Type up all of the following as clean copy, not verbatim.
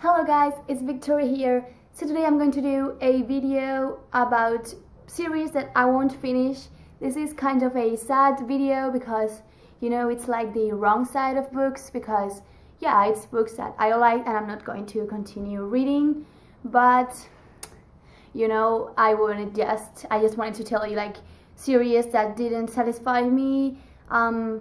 Hello guys, it's Victoria here. So today I'm going to do a video about series that I won't finish. This is kind of a sad video because it's like the wrong side of books because it's books that I like and I'm not going to continue reading, but I just wanted to tell you like series that didn't satisfy me.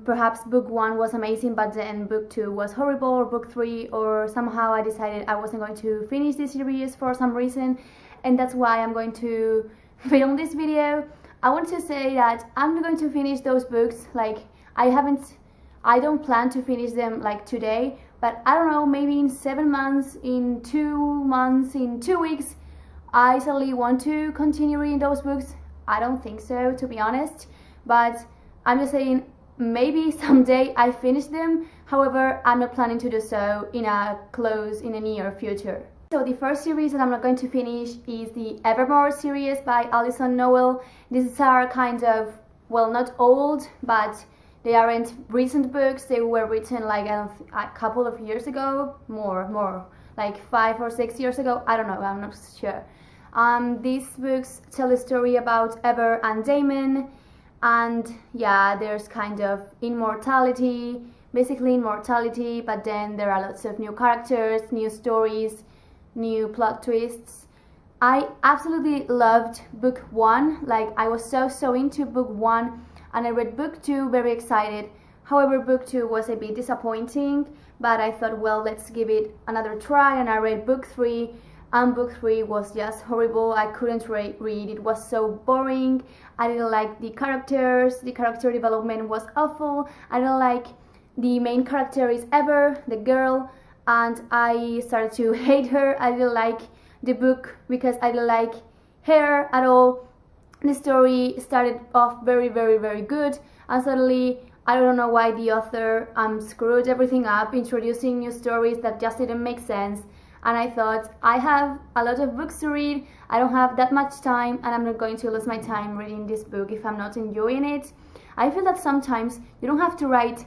Perhaps book 1 was amazing, but then book 2 was horrible, or book 3, or somehow I decided I wasn't going to finish this series for some reason, and that's why I'm going to film this video. I want to say that I'm not going to finish those books. Like I don't plan to finish them like today, but I don't know, maybe in 7 months, in 2 months, in 2 weeks, I suddenly want to continue reading those books. I don't think so, to be honest, but I'm just saying maybe someday I finish them. However, I'm not planning to do so in a near future. So the first series that I'm not going to finish is the Evermore series by Alison Noel. These are kind of, well, not old, but they aren't recent books. They were written like a couple of years ago, more like 5 or 6 years ago. I don't know, I'm not sure. These books tell a story about Ever and Damon, and there's kind of basically immortality, but then there are lots of new characters, new stories, new plot twists. I absolutely loved book 1, like I was so into book 1, and I read book 2 very excited. However, book 2 was a bit disappointing, but I thought, well, let's give it another try, and I read book 3, and book 3 was just horrible. I couldn't read, it was so boring. I didn't like the characters, the character development was awful. I didn't like the main character is Ever, the girl, and I started to hate her. I didn't like the book because I didn't like her at all. The story started off very good, and suddenly I don't know why the author screwed everything up, introducing new stories that just didn't make sense. And I thought, I have a lot of books to read, I don't have that much time, and I'm not going to lose my time reading this book if I'm not enjoying it. I feel that sometimes you don't have to write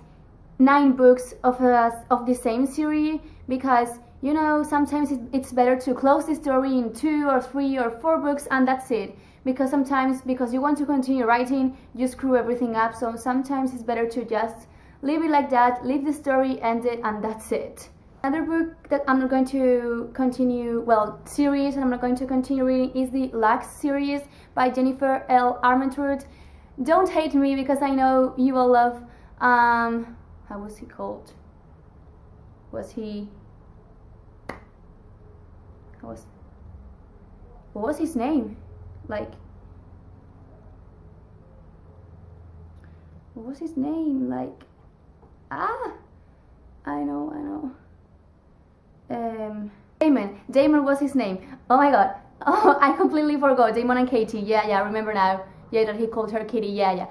9 books of the same series, because sometimes it's better to close the story in 2 or 3 or 4 books and that's it. Because sometimes, because you want to continue writing, you screw everything up. So sometimes it's better to just leave it like that, leave the story ended, and that's it. Another book that I'm not going to continue, series, and I'm not going to continue reading is the Lux series by Jennifer L. Armentrout. Don't hate me because I know you all love, how was he called? What was his name? What was his name? I know. Damon was his name. Oh my god. Oh, I completely forgot. Damon and Katie. Yeah, I remember now. Yeah, that he called her Kitty. Yeah.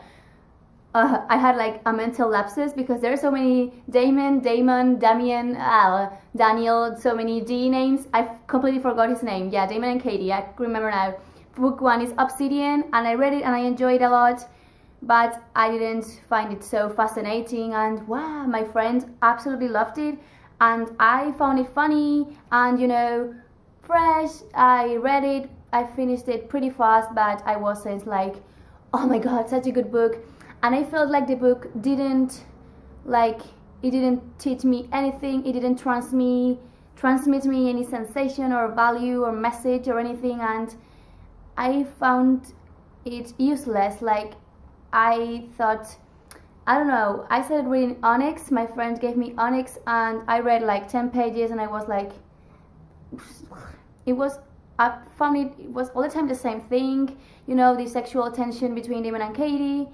I had like a mental lapses because there are so many Damon, Damien, Daniel, so many D names. I completely forgot his name. Yeah, Damon and Katie. I remember now. Book 1 is Obsidian, and I read it and I enjoyed it a lot, but I didn't find it so fascinating, and wow, my friend absolutely loved it. And I found it funny and fresh. I read it, I finished it pretty fast, but I wasn't like, oh my god, such a good book. And I felt like the book didn't teach me anything. It didn't transmit me any sensation or value or message or anything, and I found it useless. Like I thought, I don't know, I started reading Onyx. My friend gave me Onyx and I read like 10 pages and I was like, I found it was all the time the same thing, the sexual tension between Damon and Katie,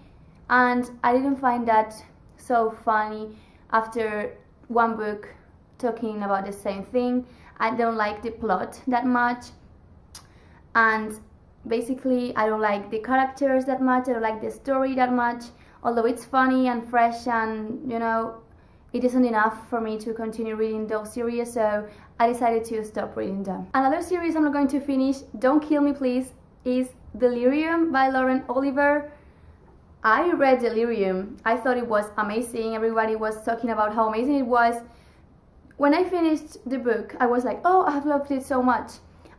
and I didn't find that so funny after one book talking about the same thing. I don't like the plot that much, and basically I don't like the characters that much, I don't like the story that much. Although it's funny and fresh and it isn't enough for me to continue reading those series, so I decided to stop reading them. Another series I'm not going to finish, don't kill me please, is Delirium by Lauren Oliver. I read Delirium, I thought it was amazing, everybody was talking about how amazing it was. when I finished the book, I was like, oh, I have loved it so much.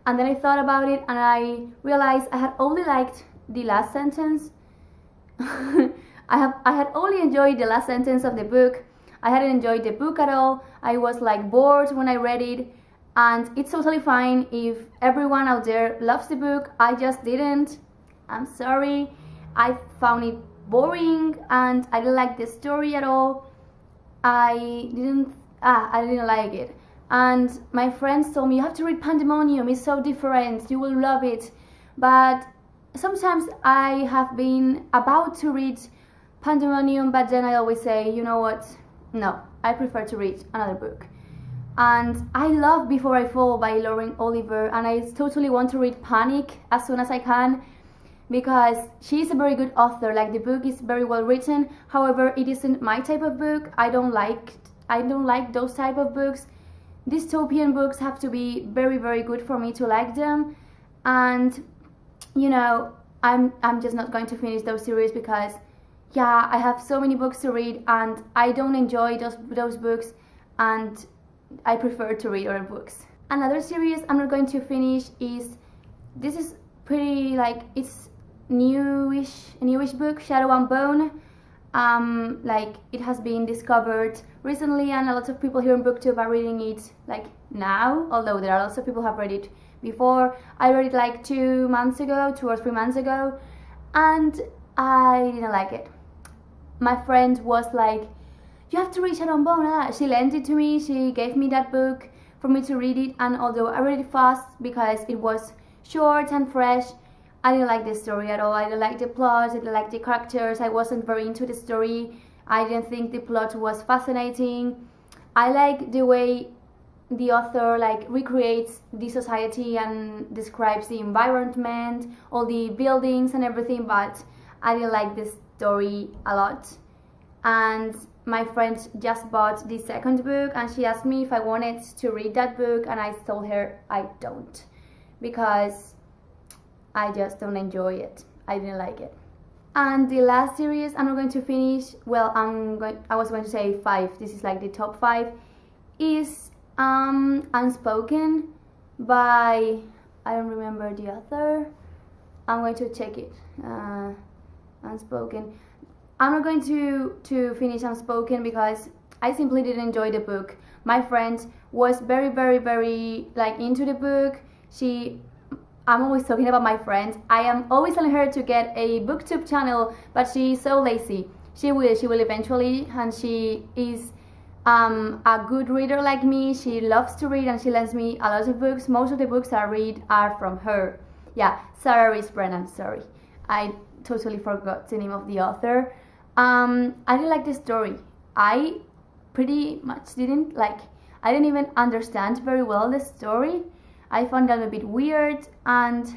And then I thought about it and I realized I had only liked the last sentence. I had only enjoyed the last sentence of the book. I hadn't enjoyed the book at all. I was like bored when I read it. And it's totally fine if everyone out there loves the book. I just didn't. I'm sorry. I found it boring and I didn't like the story at all. I didn't like it. And my friends told me, you have to read Pandemonium, it's so different, you will love it. But sometimes I have been about to read Pandemonium, but then I always say, you know what, no, I prefer to read another book. And I love Before I Fall by Lauren Oliver, and I totally want to read Panic as soon as I can, because she's a very good author. Like, the book is very well written. However, it isn't my type of book. I don't like those type of books. Dystopian books have to be very, very good for me to like them. And you know, I'm just not going to finish those series because yeah, I have so many books to read and I don't enjoy those books, and I prefer to read other books. Another series I'm not going to finish is, this is pretty like, it's a newish book, Shadow and Bone. Like, it has been discovered recently and a lot of people here in booktube are reading it like now, although there are lots of people who have read it before. I read it like 2 or 3 months ago, and I didn't like it. My friend was like, you have to read Shadow and Bone. She lent it to me, she gave me that book for me to read it, and although I read it fast because it was short and fresh, I didn't like the story at all. I didn't like the plot, I didn't like the characters, I wasn't very into the story. I didn't think the plot was fascinating. I like the way the author like recreates the society and describes the environment, all the buildings and everything, but I didn't like the story a lot. And my friend just bought the second book and she asked me if I wanted to read that book, and I told her I don't, because I just don't enjoy it. I didn't like it. And the last series I'm not going to finish, well, I was going to say 5, this is like the top 5, is Unspoken by, I don't remember the author. I'm going to check it. Unspoken. I'm not going to finish Unspoken because I simply didn't enjoy the book. My friend was very, very, very like into the book. I'm always talking about my friend. I am always telling her to get a booktube channel, but she's so lazy. She will eventually, and she is a good reader like me. She loves to read and she lends me a lot of books. Most of the books I read are from her. Yeah, Sarah Rees Brennan, sorry. I totally forgot the name of the author. I didn't like the story. I pretty much didn't like, I didn't even understand very well the story. I found that a bit weird, and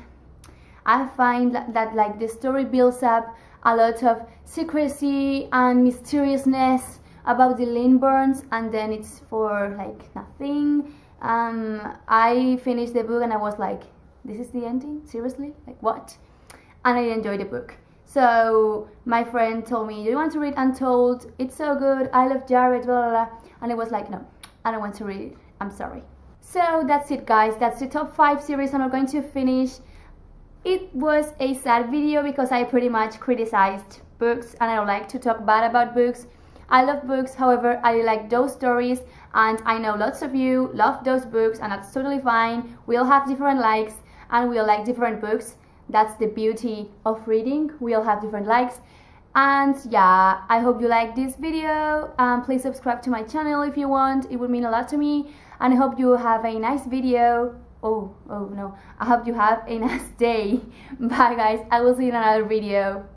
I find that like the story builds up a lot of secrecy and mysteriousness about the Lindburns, and then it's for like nothing. I finished the book and I was like, this is the ending? Seriously? Like, what? And I enjoyed the book. So my friend told me, do you want to read Untold? It's so good, I love Jared, blah blah blah. And I was like, no, I don't want to read it, I'm sorry. So that's it guys, that's the top 5 series I'm not going to finish. It was a sad video because I pretty much criticized books and I don't like to talk bad about books. I love books, however, I like those stories, and I know lots of you love those books, and that's totally fine. We all have different likes and we all like different books. That's the beauty of reading, we all have different likes. And yeah, I hope you like this video. Please subscribe to my channel if you want, it would mean a lot to me. And I hope you have a nice video. Oh no, I hope you have a nice day. Bye guys, I will see you in another video.